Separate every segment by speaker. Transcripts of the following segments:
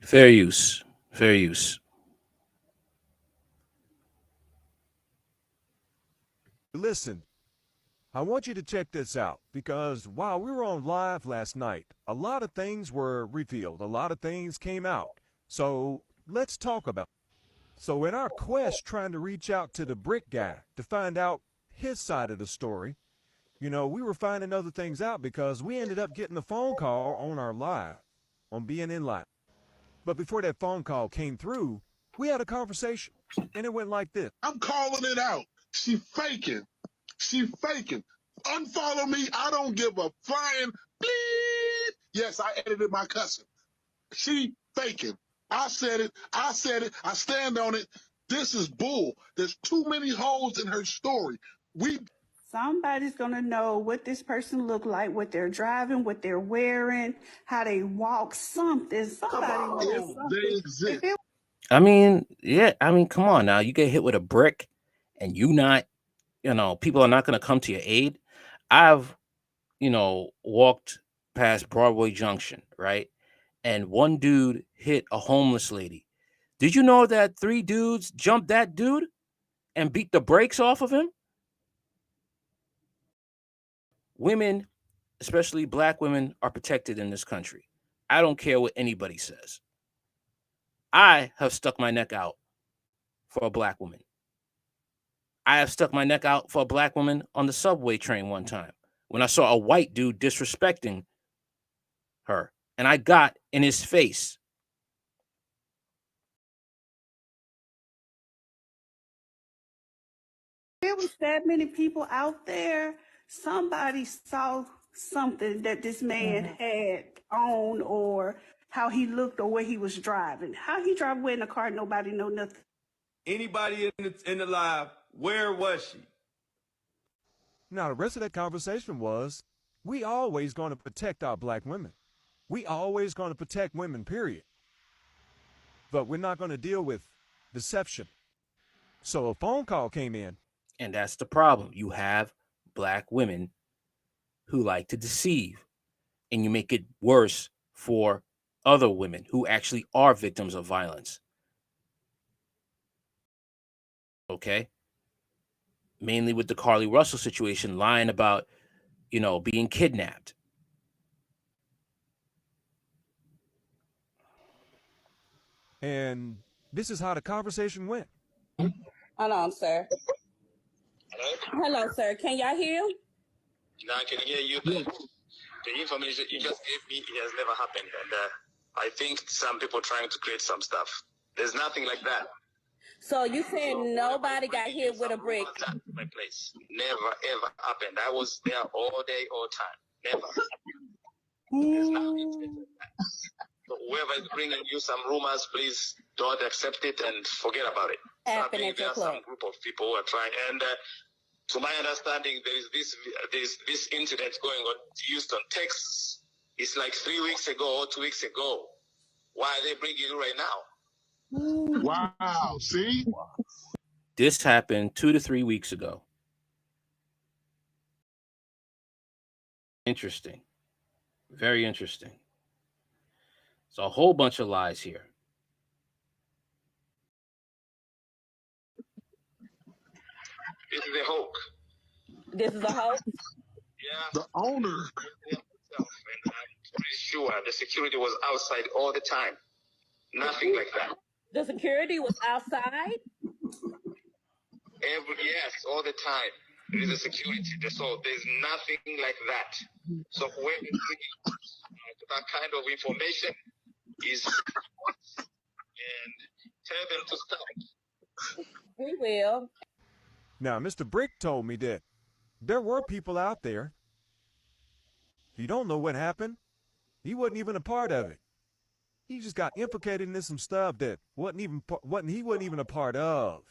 Speaker 1: Fair use. Fair use.
Speaker 2: Listen, I want you to check this out because while we were on live last night, a lot of things were revealed, a lot of things came out. So let's talk about it. So, in our quest trying to reach out to the brick guy to find out his side of the story, we were finding other things out because we ended up getting a phone call on our live, on being in live. But before that phone call came through, we had a conversation and it went like this.
Speaker 3: I'm calling it out. She faking. She faking. Unfollow me. I don't give a flying bleep. Yes, I edited my cousin. She faking. I said it. I said it. I stand on it. This is bull. There's too many holes in her story. We
Speaker 4: Somebody's going to know what this person look like, what they're driving, what they're wearing, how they walk, something. Somebody knows
Speaker 3: if
Speaker 4: something.
Speaker 3: they
Speaker 4: If
Speaker 3: exist.
Speaker 4: it
Speaker 1: I mean, yeah. I mean, come on now. You get hit with a brick, and you not, people are not going to come to your aid. I've, walked past Broadway Junction, right? And one dude hit a homeless lady. Did you know that three dudes jumped that dude and beat the brakes off of him? Women, especially black women, are protected in this country. I don't care what anybody says. I have stuck my neck out for a black woman. I have stuck my neck out for a black woman on the subway train one time when I saw a white dude disrespecting her and I got in his face.
Speaker 4: was that many people out there, somebody saw something that this man had on or how he looked or where he was driving. How he drive away in a car, nobody know nothing.
Speaker 5: Anybody in the live, where was she?
Speaker 2: Now, the rest of that conversation was we always going to protect our black women. We always going to protect women, period. But we're not going to deal with deception. So a phone call came in.
Speaker 1: And that's the problem. You have black women who like to deceive, and you make it worse for other women who actually are victims of violence. Okay? Mainly with the Carly Russell situation, lying about, being kidnapped.
Speaker 2: And this is how the conversation went.
Speaker 6: Hold on, sir. Hello, sir. Can y'all hear?
Speaker 7: Now I can hear you. The information you just gave me, it has never happened. And I think some people trying to create some stuff. There's nothing like that.
Speaker 6: So you said nobody got hit with a brick.
Speaker 7: My place never ever happened. I was there all day, all time. Never. There's nothing. So whoever is bringing you some rumors, please don't accept it and forget about it.
Speaker 6: Happened at
Speaker 7: There
Speaker 6: your
Speaker 7: are
Speaker 6: club.
Speaker 7: some group of people who are trying, and to my understanding, there is this incident going on in Houston, Texas. It's like 3 weeks ago or 2 weeks ago. Why are they bringing you right now?
Speaker 3: Wow. See?
Speaker 1: This happened 2 to 3 weeks ago. Interesting. Very interesting. It's a whole bunch of lies here.
Speaker 7: This is a hoax.
Speaker 6: This is a hoax.
Speaker 7: Yeah.
Speaker 3: The owner.
Speaker 7: And I'm pretty sure the security was outside all the time. Nothing like that.
Speaker 6: The security was outside.
Speaker 7: Yes, all the time. There is a security. So there's nothing like that. So when you bring that kind of information is and tell them to stop.
Speaker 6: We will.
Speaker 2: Now, Mr. Brick told me that there were people out there. You don't know what happened. He wasn't even a part of it. He just got implicated in some stuff that he wasn't even a part of.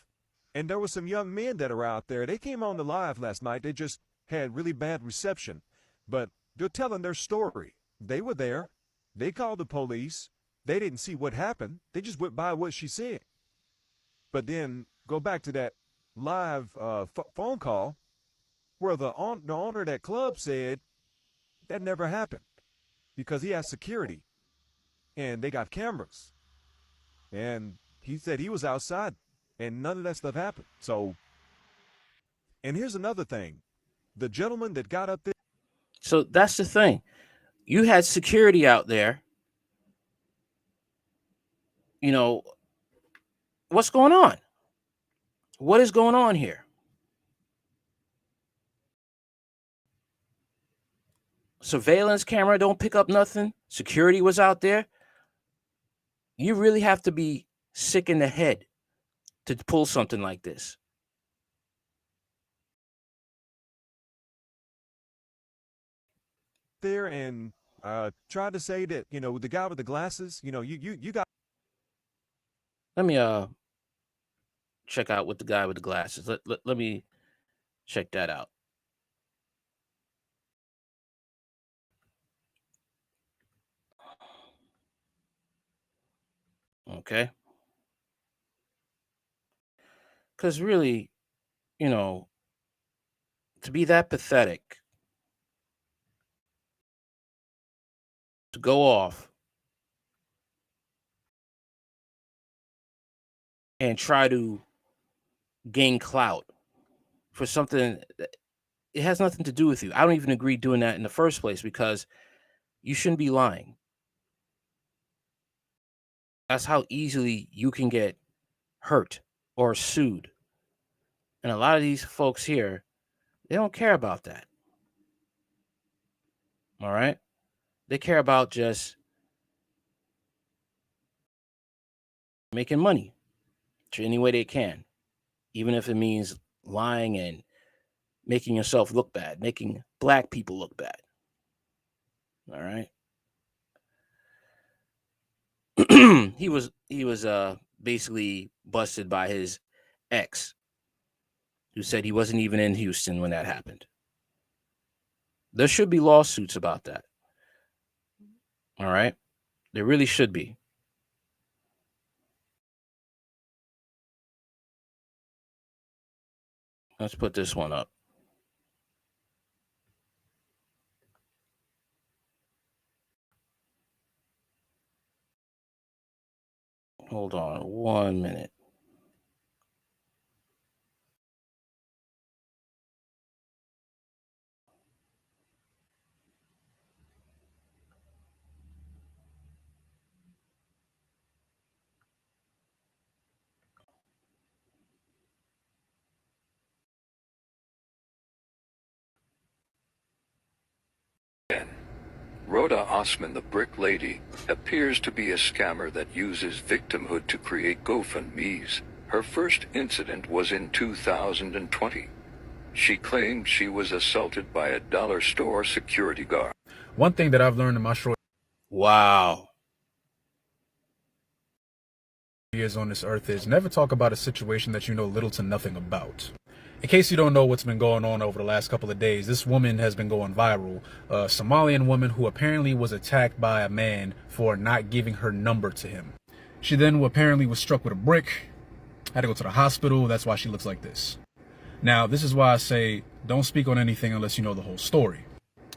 Speaker 2: And there were some young men that are out there. They came on the live last night. They just had really bad reception. But they're telling their story. They were there. They called the police. They didn't see what happened. They just went by what she said. But then go back to that live phone call where the owner of that club said that never happened because he has security and they got cameras. And he said he was outside and none of that stuff happened. So, and here's another thing. The gentleman that got up there.
Speaker 1: So that's the thing. You had security out there. You know, what's going on? What is going on here? Surveillance camera don't pick up nothing. Security was out there. You really have to be sick in the head to pull something like this.
Speaker 2: There and tried to say that, you know, the guy with the glasses, you know, you got.
Speaker 1: Let me check out with the guy with the glasses. Let me check that out. Okay. Because really, you know, to be that pathetic, to go off and try to gain clout for something that it has nothing to do with you. I don't even agree doing that in the first place because you shouldn't be lying. That's how easily you can get hurt or sued. And a lot of these folks here, they don't care about that. All right? They care about just making money to any way they can, even if it means lying and making yourself look bad, making black people look bad. All right? he was basically busted by his ex, who said he wasn't even in Houston when that happened. There should be lawsuits about that. All right? There really should be. Let's put this one up. Hold on 1 minute.
Speaker 8: Rhoda Osman, the Brick Lady, appears to be a scammer that uses victimhood to create GoFundMes. Her first incident was in 2020. She claimed she was assaulted by a dollar store security guard.
Speaker 9: One thing that I've learned in my short
Speaker 1: Wow.
Speaker 9: years on this earth is never talk about a situation that you know little to nothing about. In case you don't know what's been going on over the last couple of days, this woman has been going viral. A Somalian woman who apparently was attacked by a man for not giving her number to him. She then apparently was struck with a brick, had to go to the hospital. That's why she looks like this. Now, this is why I say don't speak on anything unless you know the whole story.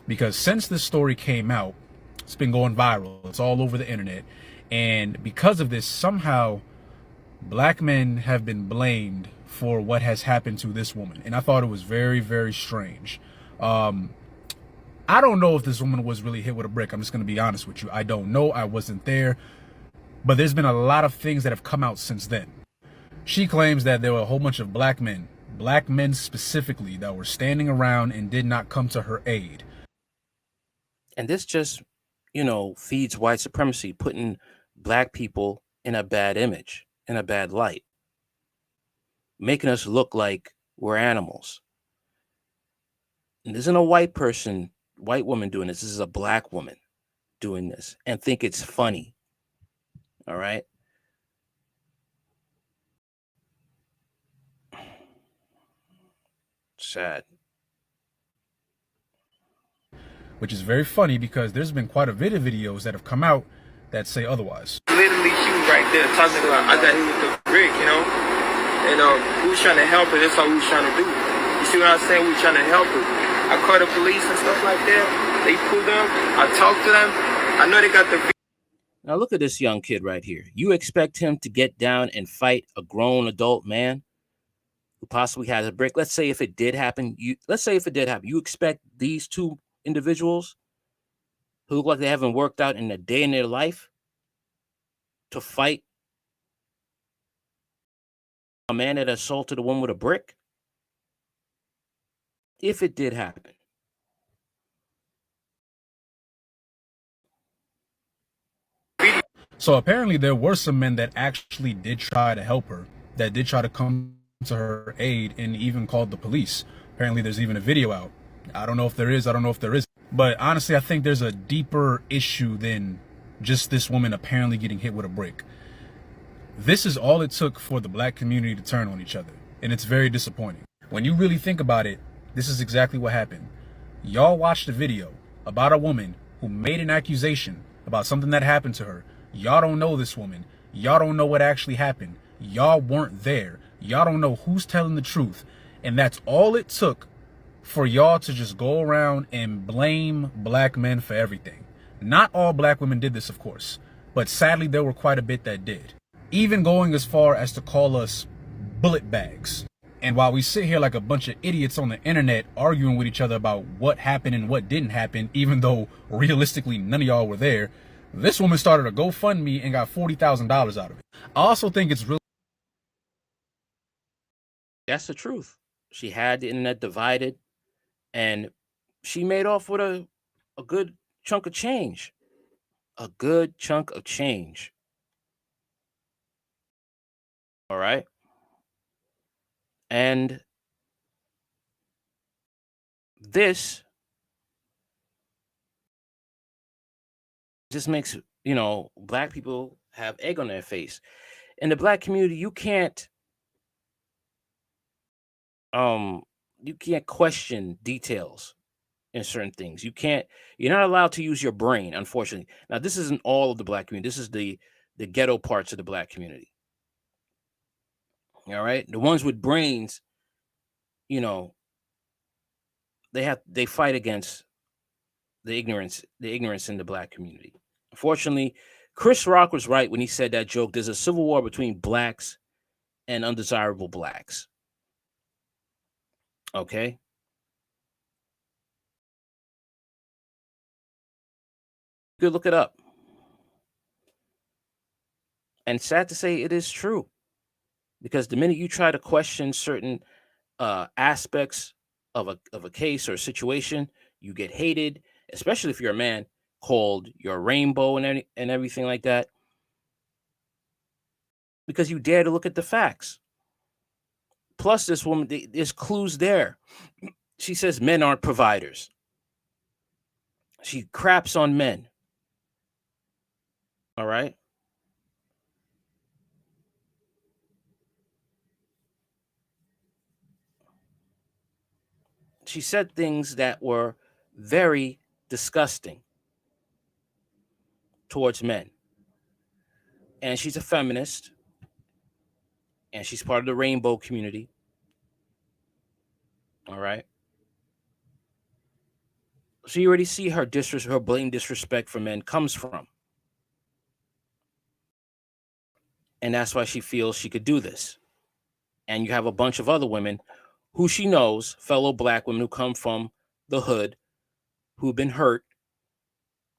Speaker 9: Because since this story came out, it's been going viral. It's all over the internet. And because of this, somehow black men have been blamed for what has happened to this woman. And I thought it was very, very strange. I don't know if this woman was really hit with a brick. I'm just going to be honest with you. I don't know. I wasn't there. But there's been a lot of things that have come out since then. She claims that there were a whole bunch of black men specifically, that were standing around and did not come to her aid.
Speaker 1: And this just, you know, feeds white supremacy, putting black people in a bad image, in a bad light, making us look like we're animals. And this isn't a white woman doing this. This is a black woman doing this and think it's funny. All right. Sad.
Speaker 9: Which is very funny because there's been quite a bit of videos that have come out that say otherwise.
Speaker 10: Literally, she was right there talking about, I got hit with the brick, you know? And we was trying to help her. That's all we was trying to do. You see what I'm saying? We were trying to help her. I called the police and stuff like that. They pulled them. I talked to them. I know they got the
Speaker 1: Now look at this young kid right here. You expect him to get down and fight a grown adult man who possibly has a brick? Let's say if it did happen, you expect these two individuals who look like they haven't worked out in a day in their life to fight a man that assaulted a woman with a brick? If it did happen.
Speaker 9: So apparently there were some men that actually did try to help her, that did try to come to her aid and even called the police. Apparently there's even a video out. I don't know if there is, I don't know if there is. But honestly, I think there's a deeper issue than just this woman apparently getting hit with a brick. This is all it took for the black community to turn on each other. And it's very disappointing. When you really think about it, this is exactly what happened. Y'all watched a video about a woman who made an accusation about something that happened to her. Y'all don't know this woman. Y'all don't know what actually happened. Y'all weren't there. Y'all don't know who's telling the truth. And that's all it took for y'all to just go around and blame black men for everything. Not all black women did this, of course, but sadly there were quite a bit that did. Even going as far as to call us bullet bags. And while we sit here like a bunch of idiots on the internet arguing with each other about what happened and what didn't happen, even though realistically none of y'all were there, this woman started a GoFundMe and got $40,000 out of it. I also think it's really...
Speaker 1: That's the truth. She had the internet divided, and she made off with a good chunk of change. A good chunk of change. All right. And this just makes, black people have egg on their face. In the black community, you can't question details in certain things. You're not allowed to use your brain, unfortunately. Now, this isn't all of the black community. This is the ghetto parts of the black community. All right. The ones with brains, they fight against the ignorance in the black community. Unfortunately, Chris Rock was right when he said that joke. There's a civil war between blacks and undesirable blacks. Okay. You could look it up. And sad to say, it is true. Because the minute you try to question certain aspects of a case or a situation, you get hated, especially if you're a man, called your rainbow and everything like that, because you dare to look at the facts. Plus, this woman, there's clues there. She says men aren't providers. She craps on men. All right. She said things that were very disgusting towards men. And she's a feminist. And she's part of the rainbow community. All right. So you already see her blatant disrespect for men comes from. And that's why she feels she could do this. And you have a bunch of other women who she knows, fellow black women who come from the hood, who've been hurt.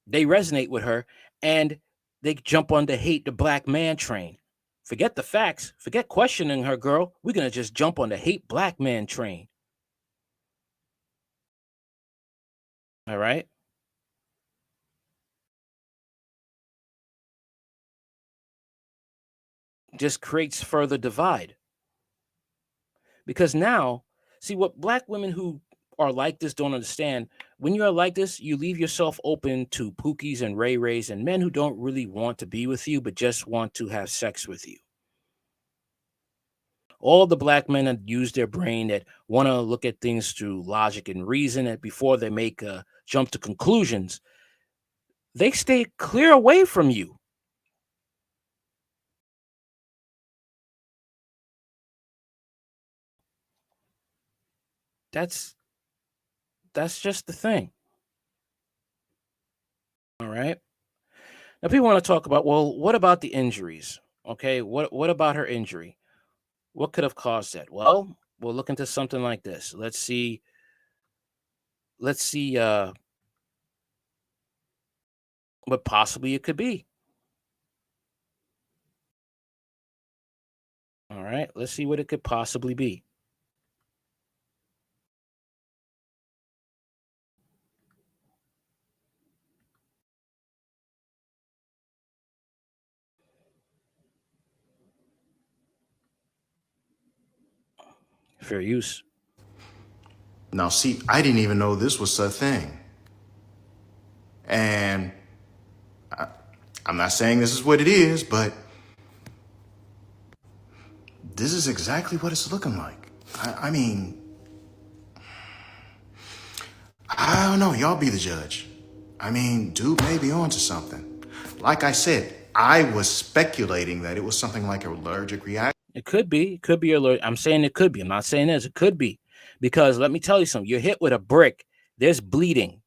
Speaker 1: They resonate with her and they jump on the hate the black man train. Forget the facts. Forget questioning her, girl. We're going to just jump on the hate black man train. All right. Just creates further divide. Because now, see, what black women who are like this don't understand, when you're like this, you leave yourself open to Pookies and Ray Rays and men who don't really want to be with you, but just want to have sex with you. All the black men that use their brain, that want to look at things through logic and reason, and before they make a jump to conclusions, they stay clear away from you. That's just the thing. All right. Now people want to talk about, well, what about the injuries? Okay, what about her injury? What could have caused that? Well, we'll look into something like this. Let's see what possibly it could be. All right, let's see what it could possibly be. Fair use.
Speaker 11: Now, see, I didn't even know this was a thing. And I'm not saying this is what it is, but this is exactly what it's looking like. I mean, I don't know. Y'all be the judge. I mean, dude may be onto something. Like I said, I was speculating that it was something like an allergic reaction.
Speaker 1: It could be. It could be allergic. I'm saying it could be. I'm not saying this. It could be. Because let me tell you something. You're hit with a brick. There's bleeding.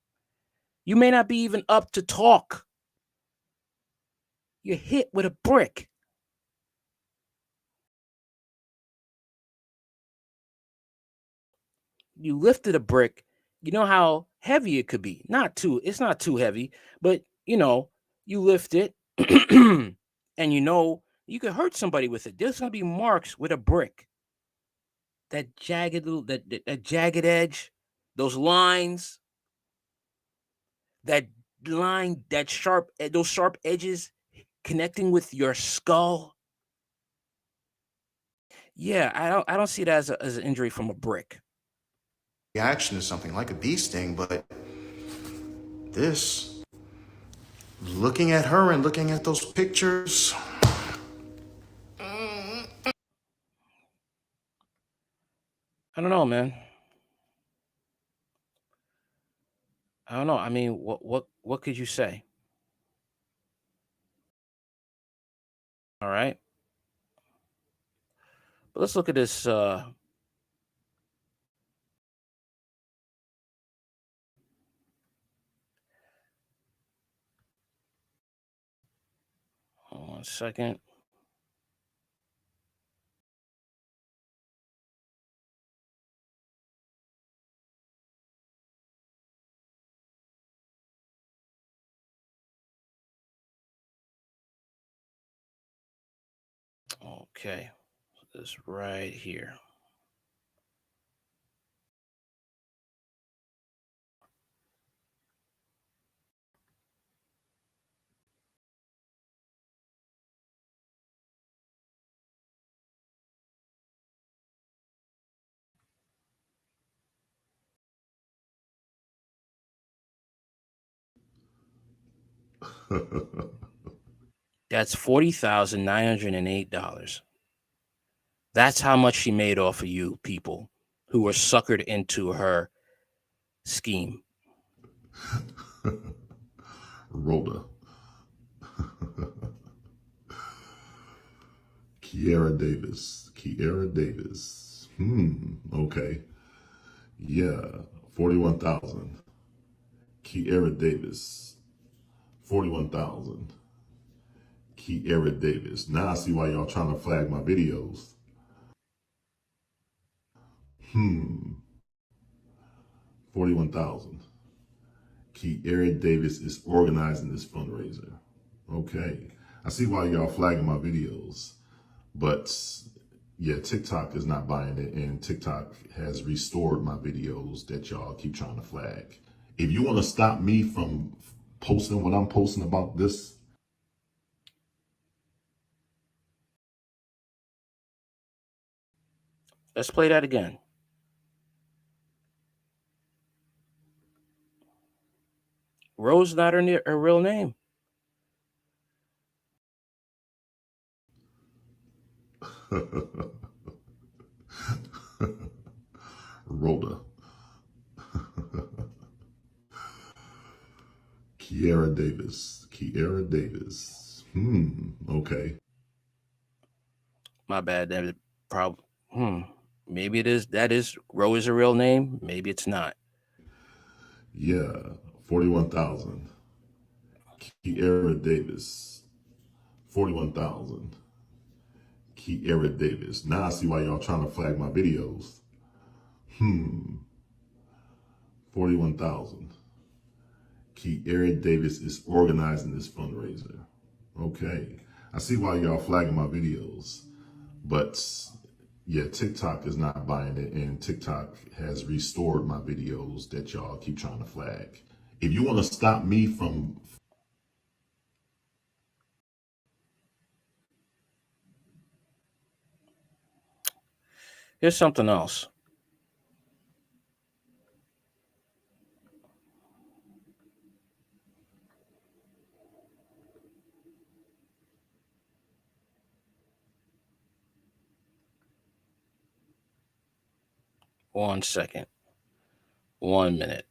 Speaker 1: You may not be even up to talk. You're hit with a brick. You lifted a brick. You know how heavy it could be. It's not too heavy, but you know, you lift it and you know you could hurt somebody with it. There's gonna be marks with a brick. That jagged little that jagged edge, those lines, that line, those sharp edges connecting with your skull. Yeah, I don't see it as an injury from a brick.
Speaker 11: Reaction to something like a bee sting, but this, looking at her and looking at those pictures,
Speaker 1: I don't know, man. I don't know. I mean, what could you say? All right. But let's look at this hold on a second. Okay. This right here. That's $40,908. That's how much she made off of you people who were suckered into her scheme.
Speaker 12: Rhoda. Kiera Davis. Okay. Yeah. 41,000. Kiera Davis. 41,000. Kiera Davis. Now I see why y'all trying to flag my videos. 41,000. Kiera Davis is organizing this fundraiser. Okay. I see why y'all flagging my videos. But yeah, TikTok is not buying it, and TikTok has restored my videos that y'all keep trying to flag. If you want to stop me from posting what I'm posting about this,
Speaker 1: Let's play that again. Rose not her real name.
Speaker 12: Rhoda. Kiera Davis. Okay.
Speaker 1: My bad. That probably. Maybe it is. That is Rose a real name. Maybe it's not.
Speaker 12: Yeah. 41,000. Kiera Davis, 41,000. Kiera Davis. Now I see why y'all trying to flag my videos. 41,000. Kiera Davis is organizing this fundraiser. Okay. I see why y'all flagging my videos. But yeah, TikTok is not buying it, and TikTok has restored my videos that y'all keep trying to flag. If you want to stop me from...
Speaker 1: Here's something else. One second. 1 minute.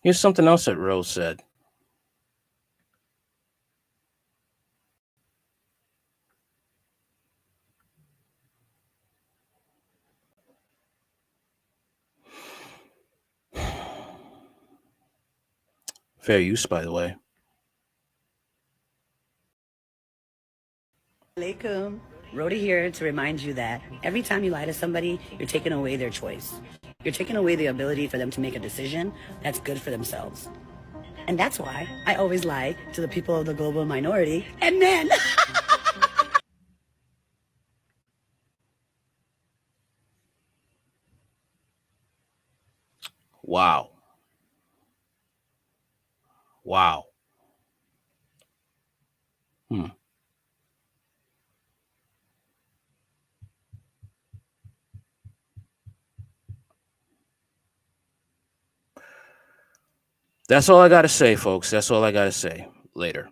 Speaker 1: Here's something else that Rose said. Fair use, by the way.
Speaker 13: Alaikum. Rhoda here to remind you that every time you lie to somebody, you're taking away their choice. You're taking away the ability for them to make a decision that's good for themselves. And that's why I always lie to the people of the global minority and men.
Speaker 1: Wow. Wow. That's all I got to say, folks. That's all I got to say. Later.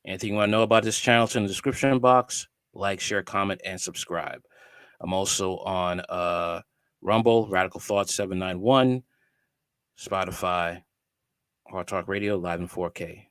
Speaker 1: Anything you want to know about this channel, it's in the description box. Like, share, comment, and subscribe. I'm also on Rumble, Radical Thoughts 791, Spotify, Hard Talk Radio, live in 4K.